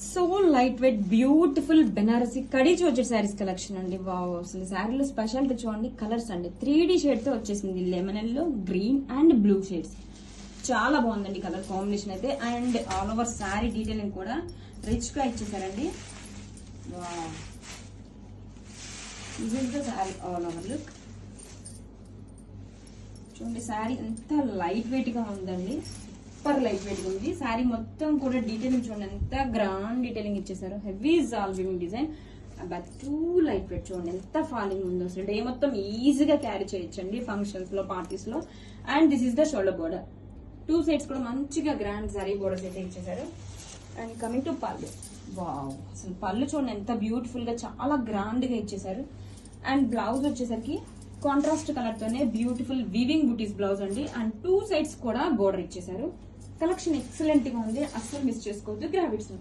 So light weight beautiful Banarasi కడీ చోచర్ saris collection అండి. వావ్, అసలు శారీలో స్పెషాలిటీ చూడండి. కలర్స్ అండి 3D షేడ్ తో వచ్చేసింది. Lemon yellow, green and blue shades. చాలా బాగుందండి కలర్ కాంబినేషన్ అయితే. And all over sari detailing కూడా రిచ్ గా ఇచ్చేసారండి. Wow, this is the sari all over look. చూడండి శారీ ఎంత లైట్ వెయిట్ గా ఉందండి. సూపర్ లైట్ వెయిట్ గా ఉంది. శారీ మొత్తం కూడా డీటెయిలింగ్ చూడండి, ఎంత గ్రాండ్ డీటెయిలింగ్ ఇచ్చేసారు. హెవీ జాల్వింగ్ design, but too light weight. చూడండి ఎంత ఫాలింగ్ ఉందో. అసలు డే మొత్తం ఈజీగా క్యారీ చేయొచ్చండి ఫంక్షన్స్ లో, పార్టీస్ లో. And this is the shoulder border. Two sides కూడా మంచిగా గ్రాండ్ శారీ బోర్డర్స్ అయితే ఇచ్చేసారు. అండ్ కమింగ్ టు పళ్ళు. వావ్, అసలు పళ్ళు చూడండి ఎంత బ్యూటిఫుల్ గా, చాలా గ్రాండ్ గా ఇచ్చేసారు. అండ్ బ్లౌజ్ వచ్చేసరికి కాంట్రాస్ట్ కలర్ తోనే బ్యూటిఫుల్ వీవింగ్ బుటీస్ బ్లౌజ్ అండి. అండ్ టూ సైడ్స్ కూడా బోర్డర్ ఇచ్చేసారు. కలెక్షన్ ఎక్సలెంట్ గా ఉంది, అస్సలు మిస్ చేసుకోవద్దు. గ్రావిడ్స్